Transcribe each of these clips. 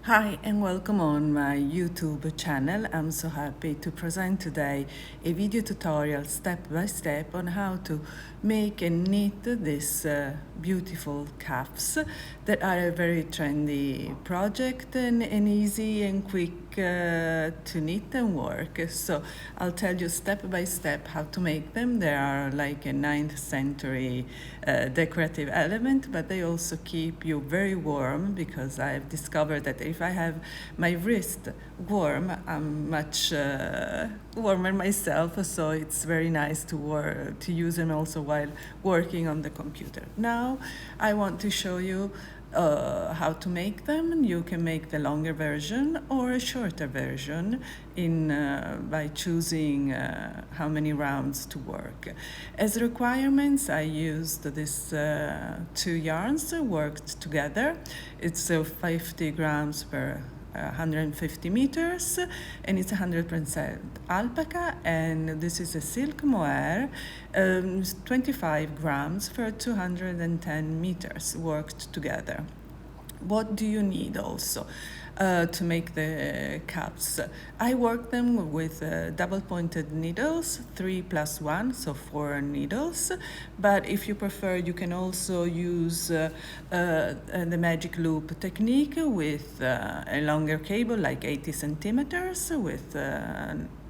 Hi and welcome on my YouTube channel. I'm so happy to present today a video tutorial step by step on how to make and knit this beautiful cuffs that are a very trendy project and easy and quick to knit and work. So I'll tell you step by step how to make them. They are like a 9th century decorative element, but they also keep you very warm because I've discovered that if I have my wrist warm, I'm much warmer myself, so it's very nice to use them also while working on the computer. Now I want to show you how to make them. You can make the longer version or a shorter version by choosing how many rounds to work. As requirements, I used these two yarns worked together. It's 50 grams per 150 meters, and it's 100% alpaca, and this is a silk mohair, 25 grams for 210 meters worked together. What do you need also to make the cups? I work them with double pointed needles, 3+1, so 4 needles. But if you prefer, you can also use the magic loop technique with a longer cable, like 80 centimeters, with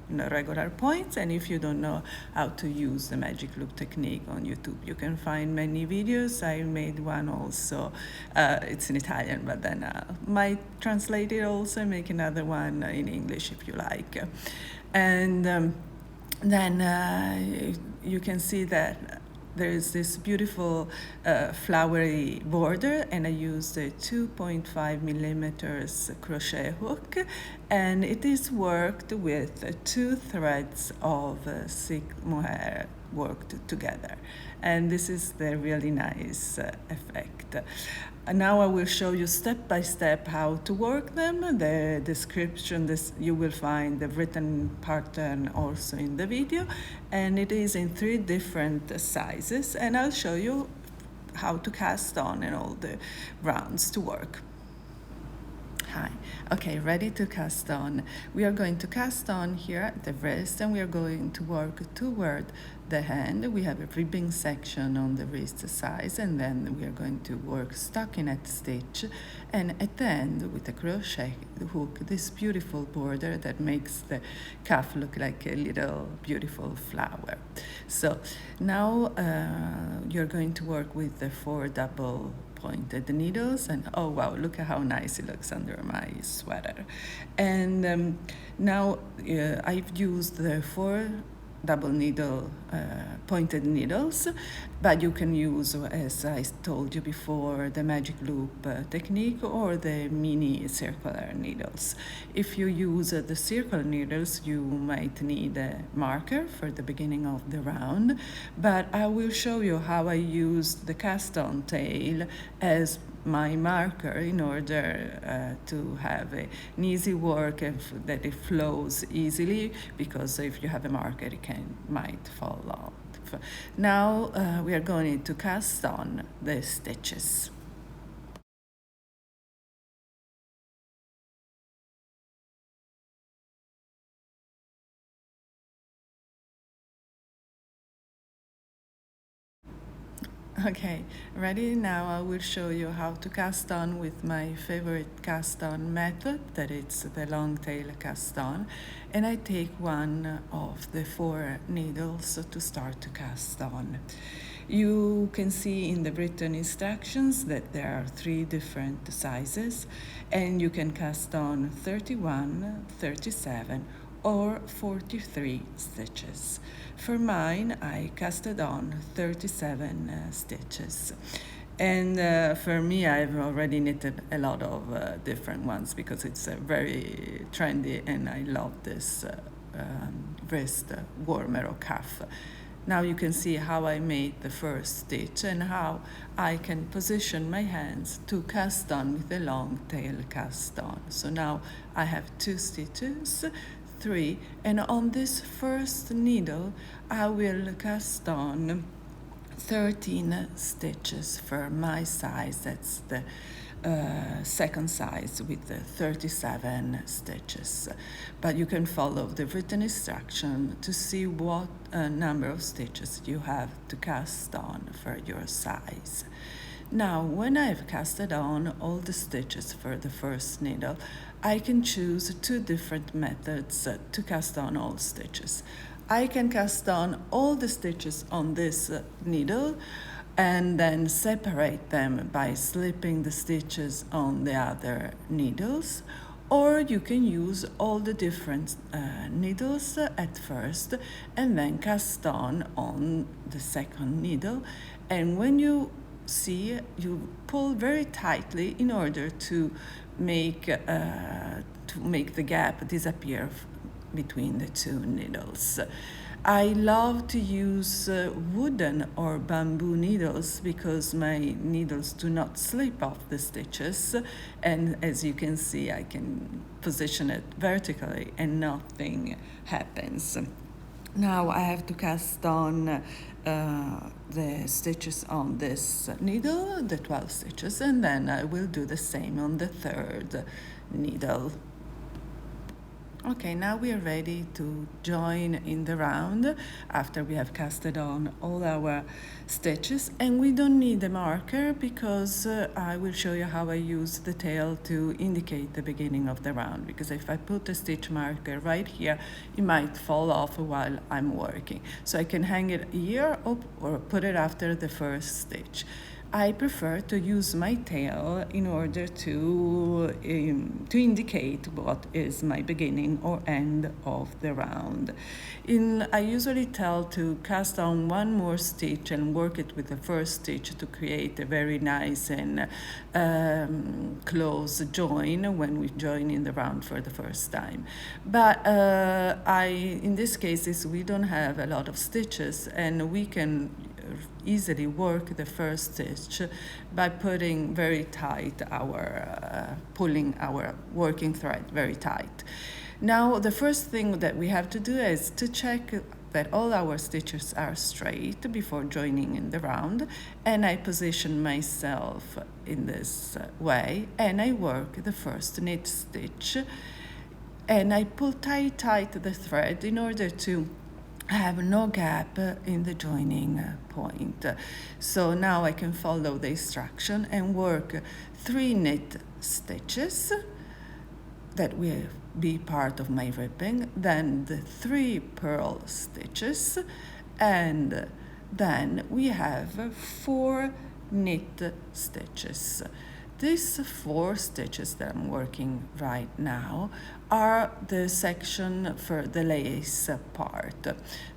regular points. And if you don't know how to use the magic loop technique on YouTube, you can find many videos. I made one also, it's in Italian, but then might translate it also and make another one in English if you like. And then you can see that there is this beautiful flowery border, and I used a 2.5 millimeters crochet hook, and it is worked with 2 threads of silk mohair worked together, and this is the really nice effect. And now I will show you step by step how to work them. The description, you will find the written pattern also in the video, and it is in 3 different sizes, and I'll show you how to cast on and all the rounds to work. Hi. Okay, ready to cast on. We are going to cast on here at the wrist, and we are going to work toward the hand. We have a ribbing section on the wrist size, and then we are going to work stockinette stitch, and at the end with a crochet hook, this beautiful border that makes the cuff look like a little beautiful flower. So now you're going to work with the 4 double pointed needles, and oh wow, look at how nice it looks under my sweater. And now I've used the 4 double needle pointed needles, but you can use, as I told you before, the magic loop technique or the mini circular needles. If you use the circular needles, you might need a marker for the beginning of the round, but I will show you how I used the cast on tail as my marker in order to have an easy work and that it flows easily, because if you have a marker it might fall off. Now we are going to cast on the stitches. Okay, ready? Now I will show you how to cast on with my favorite cast on method, that it's the long tail cast on, and I take one of the 4 needles to start to cast on. You can see in the written instructions that there are 3 different sizes, and you can cast on 31, 37, or 43 stitches. For mine, I casted on 37 stitches. And for me, I've already knitted a lot of different ones because it's very trendy, and I love this wrist warmer or cuff. Now you can see how I made the first stitch and how I can position my hands to cast on with the long tail cast on. So now I have 2 stitches, 3, and on this first needle I will cast on 13 stitches for my size. That's the second size with 37 stitches. But you can follow the written instruction to see what number of stitches you have to cast on for your size. Now, when I've casted on all the stitches for the first needle, I can choose two different methods to cast on all stitches. I can cast on all the stitches on this needle and then separate them by slipping the stitches on the other needles, or you can use all the different needles at first and then cast on the second needle, and when you see, you pull very tightly in order to make the gap disappear between the two needles. I love to use wooden or bamboo needles because my needles do not slip off the stitches, and as you can see, I can position it vertically and nothing happens. Now I have to cast on the stitches on this needle, the 12 stitches, and then I will do the same on the third needle. Okay, now we are ready to join in the round after we have casted on all our stitches, and we don't need a marker because I will show you how I use the tail to indicate the beginning of the round, because if I put a stitch marker right here, it might fall off while I'm working. So I can hang it here or put it after the first stitch. I prefer to use my tail in order to indicate what is my beginning or end of the round. I usually tell to cast on one more stitch and work it with the first stitch to create a very nice and close join when we join in the round for the first time. But in this case, we don't have a lot of stitches, and we can easily work the first stitch by putting very tight pulling our working thread very tight. Now the first thing that we have to do is to check that all our stitches are straight before joining in the round, and I position myself in this way and I work the first knit stitch and I pull tight the thread in order to have no gap in the joining point. So now I can follow the instruction and work 3 knit stitches that will be part of my ribbing, then the 3 purl stitches, and then we have 4 knit stitches. These 4 stitches that I'm working right now are the section for the lace part.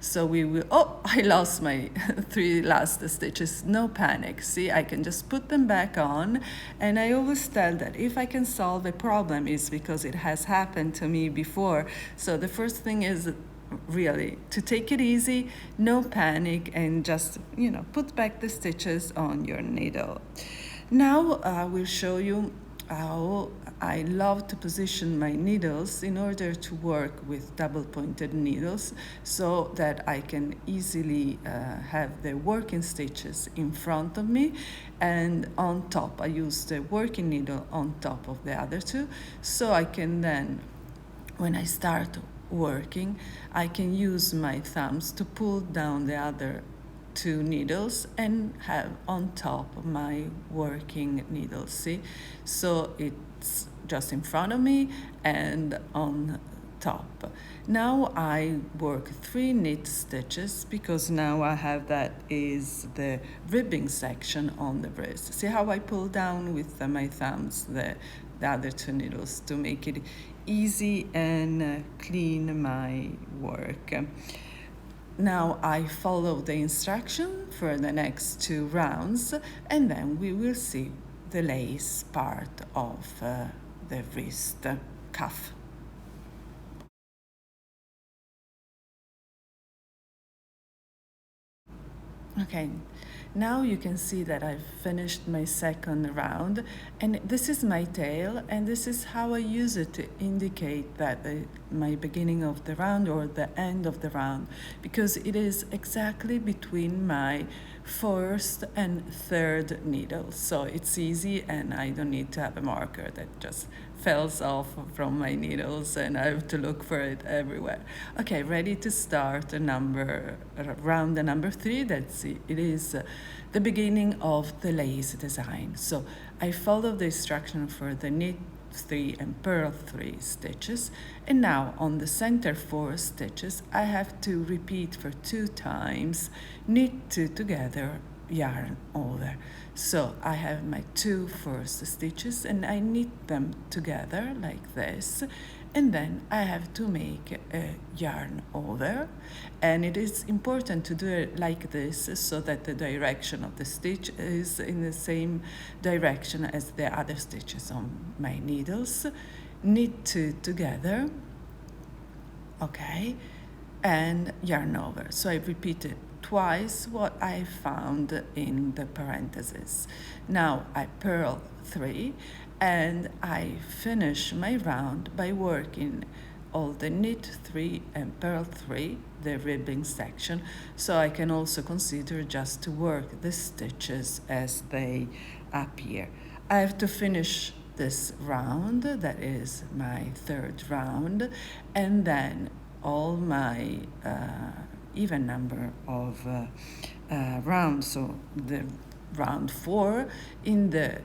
So we will, I lost my 3 last stitches, no panic. See, I can just put them back on, and I always tell that if I can solve a problem is because it has happened to me before. So the first thing is really to take it easy, no panic, and just, put back the stitches on your needle. Now I will show you how I love to position my needles in order to work with double pointed needles so that I can easily have the working stitches in front of me, and on top I use the working needle on top of the other 2, so I can then, when I start working, I can use my thumbs to pull down the other 2 needles and have on top my working needle. See, so it's just in front of me and on top. Now I work 3 knit stitches because now I have that is the ribbing section on the wrist. See how I pull down with my thumbs the other 2 needles to make it easy and clean my work. Now I follow the instruction for the next 2 rounds, and then we will see the lace part of the wrist cuff. Okay, now you can see that I've finished my second round, and this is my tail, and this is how I use it to indicate that my beginning of the round or the end of the round, because it is exactly between my first and third needle. So it's easy and I don't need to have a marker that just falls off from my needles and I have to look for it everywhere. Okay, ready to start round the number 3. That's it. It is the beginning of the lace design. So I follow the instruction for the knit 3 and purl 3 stitches, and now on the center 4 stitches I have to repeat for 2 times, knit 2 together, yarn over. So I have my 2 first stitches and I knit them together like this, and then I have to make a yarn over, and it is important to do it like this so that the direction of the stitch is in the same direction as the other stitches on my needles. Knit 2 together, okay, and yarn over. So I repeated twice what I found in the parentheses. Now I purl 3 and I finish my round by working all the knit 3 and purl 3, the ribbing section, so I can also consider just to work the stitches as they appear. I have to finish this round, that is my third round, and then all my even number of rounds, so the round 4, in the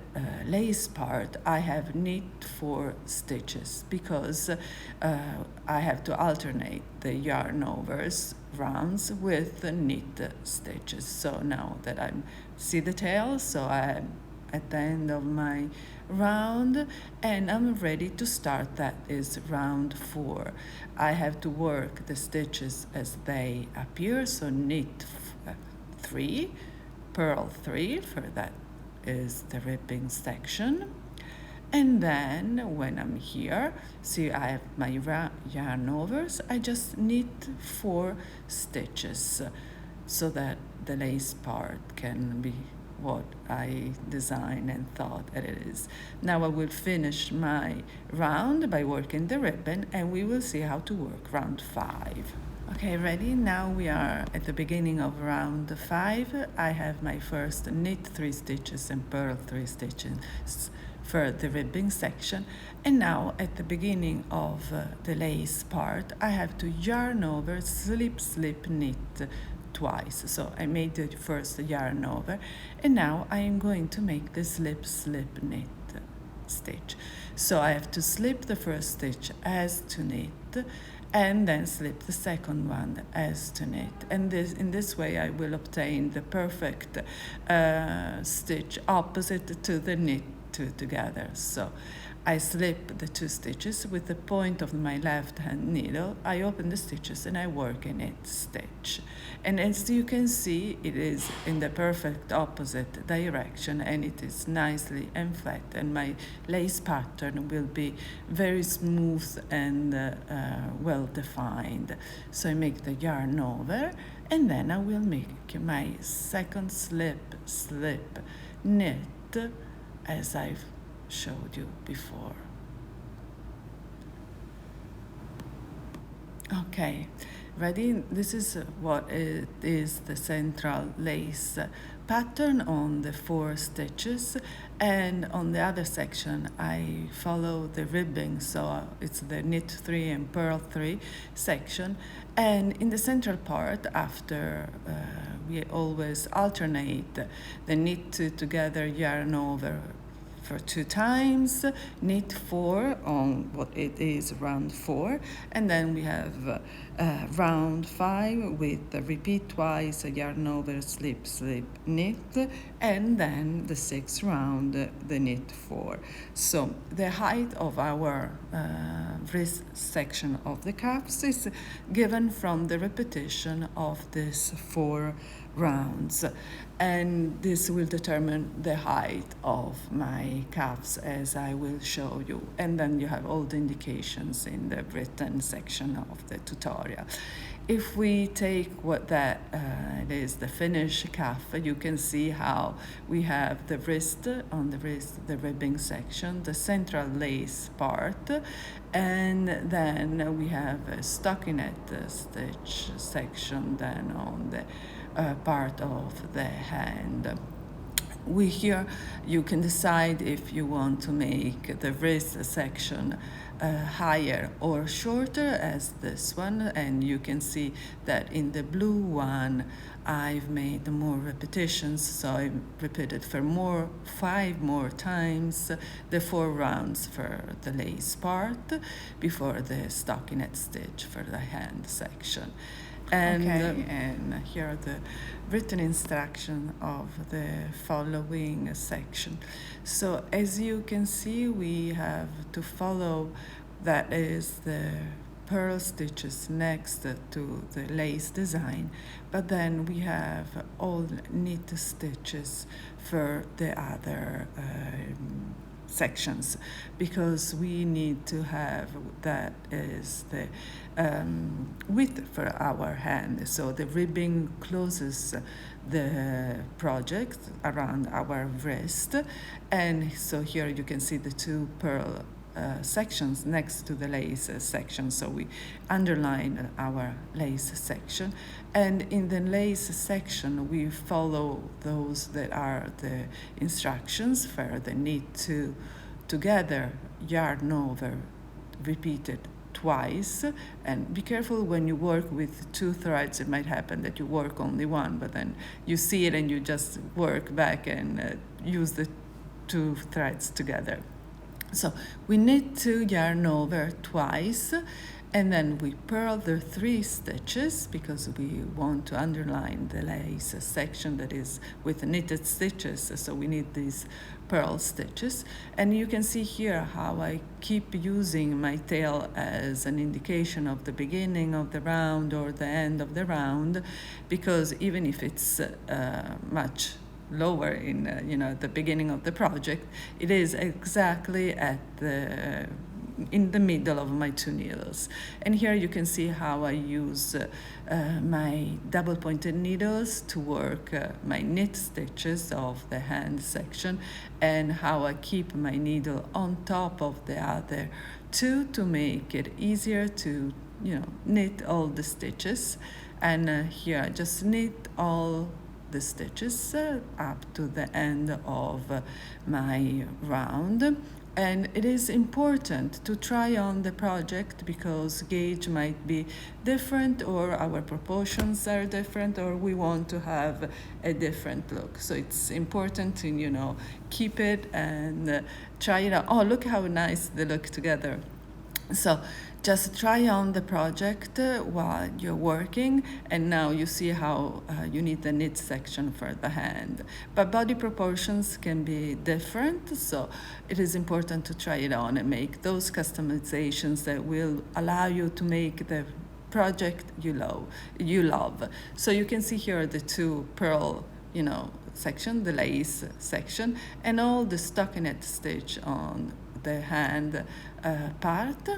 lace part I have knit 4 stitches because I have to alternate the yarn overs rounds with the knit stitches. So now that I see the tail, so I'm at the end of my round and I'm ready to start. That is round 4. I have to work the stitches as they appear, so knit 3, purl 3, for that is the ribbing section, and then when I'm here, see I have my yarn overs, I just knit 4 stitches so that the lace part can be what I designed and thought that it is. Now I will finish my round by working the ribbon and we will see how to work round 5. Okay, ready? Now we are at the beginning of round 5. I have my first knit 3 stitches and purl 3 stitches for the ribbing section, and now at the beginning of the lace part I have to yarn over, slip, slip, knit twice. So I made the first yarn over and now I am going to make the slip, slip, knit stitch. So I have to slip the first stitch as to knit and then slip the second one as to knit, and in this way I will obtain the perfect stitch opposite to the knit 2 together. So I slip the 2 stitches with the point of my left hand needle, I open the stitches and I work a knit stitch, and as you can see it is in the perfect opposite direction and it is nicely and flat, and my lace pattern will be very smooth and well defined. So I make the yarn over and then I will make my second slip, slip, knit as I've showed you before. Okay, ready? This is what it is, the central lace pattern on the 4 stitches, and on the other section I follow the ribbing, so it's the knit 3 and purl 3 section, and in the central part after we always alternate the knit 2 together, yarn over for 2 times, knit 4 on what it is round 4, and then we have round 5 with the repeat twice, yarn over, slip, slip, knit, and then the 6th round, the knit 4. So the height of our wrist section of the cuffs is given from the repetition of these 4 rounds, and this will determine the height of my cuffs as I will show you, and then you have all the indications in the written section of the tutorial. If we take what that it is the finished cuff, you can see how we have the wrist, on the wrist the ribbing section, the central lace part, and then we have a stockinette stitch section then on the part of the hand. Here you can decide if you want to make the wrist section higher or shorter as this one, and you can see that in the blue one I've made more repetitions, so I repeated for 5 more times the 4 rounds for the lace part before the stockinette stitch for the hand section. And here are the written instruction of the following section. So as you can see, we have to follow, that is the pearl stitches next to the lace design, but then we have all knit stitches for the other sections, because we need to have, that is the width for our hand. So the ribbing closes the project around our wrist, and so here you can see the 2 pearl sections next to the lace section. So we underline our lace section, and in the lace section we follow those that are the instructions for the knit 2 together, yarn over, repeated twice. And be careful when you work with 2 threads. It might happen that you work only one, but then you see it and you just work back and use the 2 threads together. So we knit 2, yarn over twice, and then we purl the 3 stitches because we want to underline the lace section that is with knitted stitches, so we need these purl stitches. And you can see here how I keep using my tail as an indication of the beginning of the round or the end of the round, because even if it's much lower in at the beginning of the project, it is exactly at the in the middle of my 2 needles. And here you can see how I use my double pointed needles to work my knit stitches of the hand section, and how I keep my needle on top of the other 2 to make it easier to knit all the stitches. And here I just knit all the stitches up to the end of my round. And it is important to try on the project because gauge might be different, or our proportions are different, or we want to have a different look. So it's important to keep it and try it out. Oh, look how nice they look together. So just try on the project while you're working, and now you see how you need the knit section for the hand. But body proportions can be different, so it is important to try it on and make those customizations that will allow you to make the project you love. So you can see here the 2 pearl section, the lace section, and all the stockinette stitch on the hand part.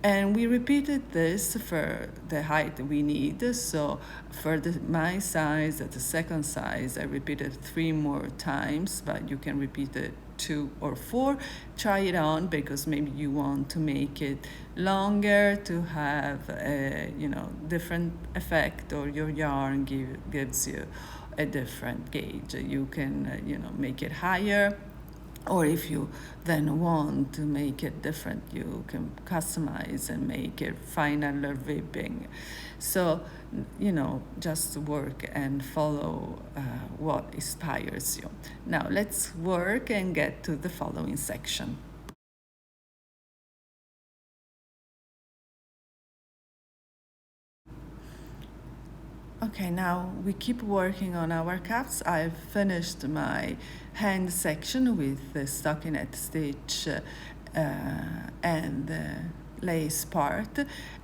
And we repeated this for the height we need. So for my size, at the second size, I repeated 3 more times, but you can repeat it 2 or 4. Try it on because maybe you want to make it longer to have a different effect, or your yarn gives you a different gauge. You can make it higher, or if you then want to make it different, you can customize and make it finer ribbing. So just work and follow what inspires you. Now let's work and get to the following section. Okay, now we keep working on our cuffs. I've finished my hand section with the stockinette stitch and the lace part,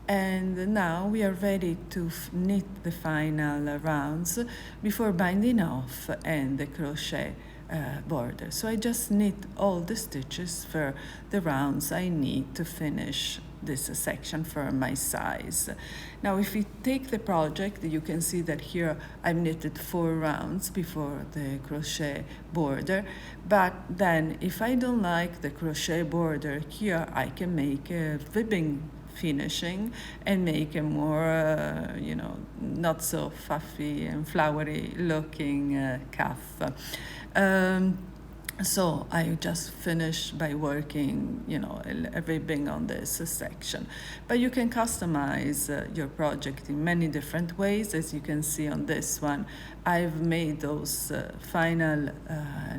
and now we are ready to knit the final rounds before binding off and the crochet border. So I just knit all the stitches for the rounds I need to finish this section for my size. Now if we take the project, you can see that here I've knitted 4 rounds before the crochet border, but then if I don't like the crochet border here, I can make a ribbing finishing and make a more, not so fluffy and flowery looking cuff. Um, so I just finished by working, a ribbing on this section. But you can customize your project in many different ways. As you can see on this one, I've made those final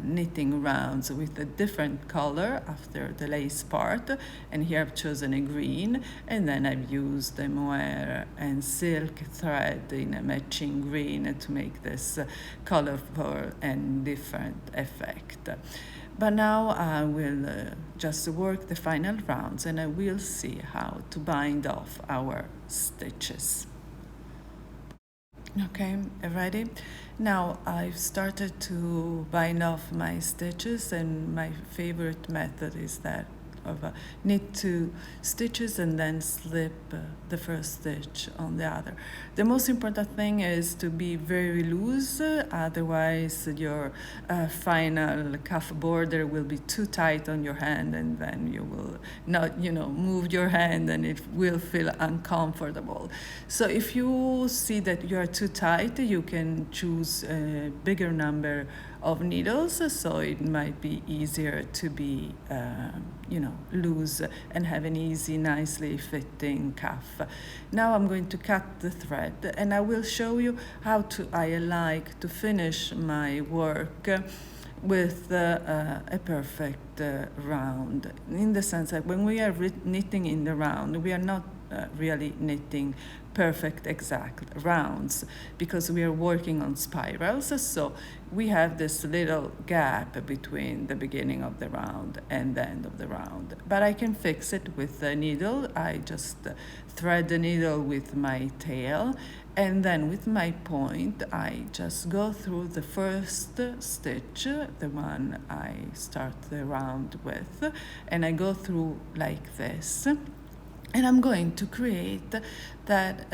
knitting rounds with a different color after the lace part. And here I've chosen a green, and then I've used the mohair and silk thread in a matching green to make this colorful and different effect. But now I will just work the final rounds, and I will see how to bind off our stitches. Okay, ready? Now I've started to bind off my stitches, and my favorite method is that of knit 2 stitches and then slip the first stitch on the other. The most important thing is to be very loose, otherwise your final cuff border will be too tight on your hand, and then you will not, move your hand, and it will feel uncomfortable. So if you see that you are too tight, you can choose a bigger number of needles, so it might be easier to be loose and have an easy, nicely fitting cuff. Now I'm going to cut the thread, and I will show you how I like to finish my work with a perfect round, in the sense that when we are knitting in the round, we are not really knitting perfect exact rounds, because we are working on spirals, so we have this little gap between the beginning of the round and the end of the round. But I can fix it with a needle. I just thread the needle with my tail, and then with my point I just go through the first stitch, the one I start the round with, and I go through like this. And I'm going to create that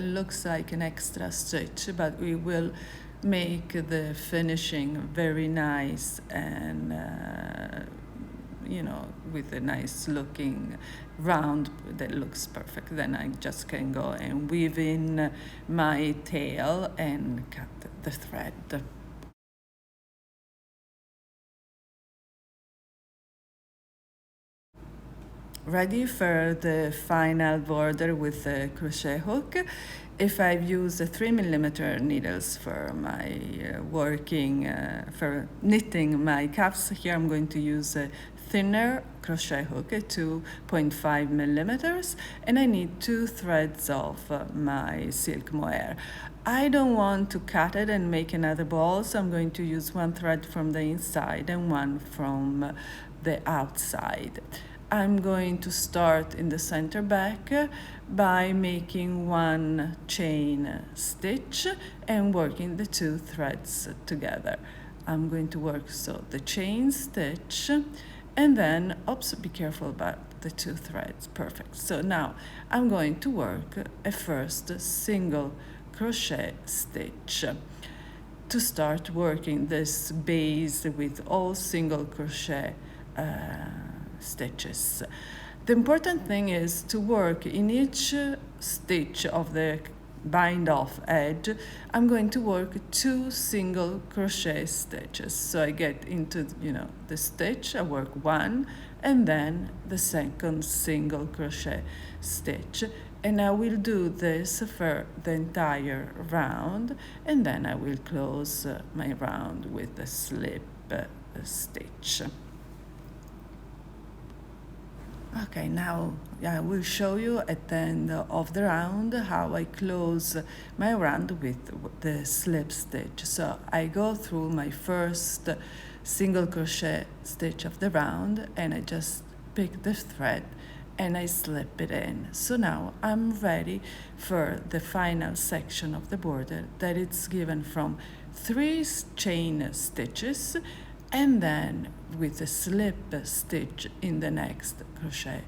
looks like an extra stitch, but we will make the finishing very nice and, with a nice looking round that looks perfect. Then I just can go and weave in my tail and cut the thread. Ready for the final border with the crochet hook. If I've used 3mm needles for my for knitting my cuffs, here I'm going to use a thinner crochet hook at 2.5mm, and I need 2 threads of my silk mohair. I don't want to cut it and make another ball, so I'm going to use 1 thread from the inside and 1 from the outside. I'm going to start in the center back by making 1 chain stitch and working the 2 threads together. I'm going to work the chain stitch, and then, be careful about the 2 threads, perfect. So now I'm going to work a first single crochet stitch to start working this base with all single crochet stitches. The important thing is to work in each stitch of the bind off edge. I'm going to work 2 single crochet stitches. So I get into the stitch, I work 1, and then the second single crochet stitch, and I will do this for the entire round, and then I will close my round with a slip stitch. Okay, now I will show you at the end of the round how I close my round with the slip stitch. So I go through my first single crochet stitch of the round, and I just pick the thread and I slip it in. So now I'm ready for the final section of the border, that it's given from 3 chain stitches and then with a slip stitch in the next crochet,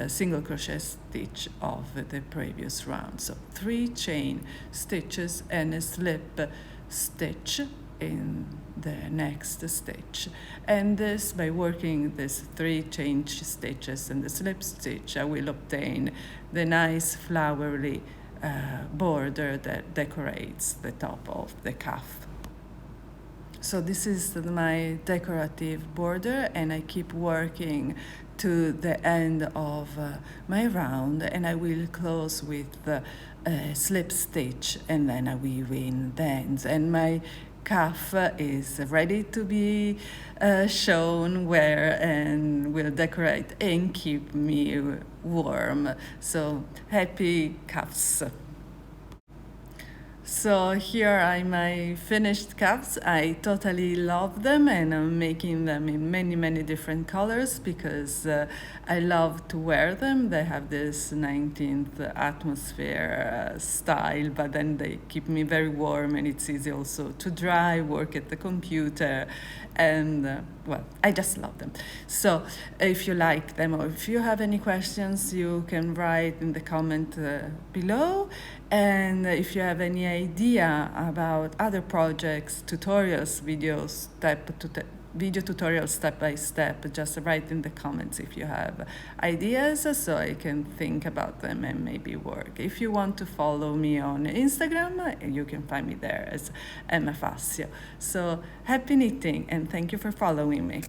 single crochet stitch of the previous round. So 3 chain stitches and a slip stitch in the next stitch. And this, by working these 3 chain stitches and the slip stitch, I will obtain the nice flowery border that decorates the top of the cuff. So this is my decorative border, and I keep working to the end of my round, and I will close with a slip stitch, and then I weave in the ends, and my cuff is ready to be shown, wear, and will decorate and keep me warm. So happy cuffs! So here are my finished cuffs. I totally love them, and I'm making them in many different colors because I love to wear them. They have this 19th atmosphere style, but then they keep me very warm, and it's easy also to dry, work at the computer, and well, I just love them. So if you like them, or if you have any questions, you can write in the comment below. And if you have any idea about other projects, tutorials, videos, video tutorials step by step, just write in the comments if you have ideas, so I can think about them and maybe work. If you want to follow me on Instagram, you can find me there as Fassio. So happy knitting, and thank you for following me.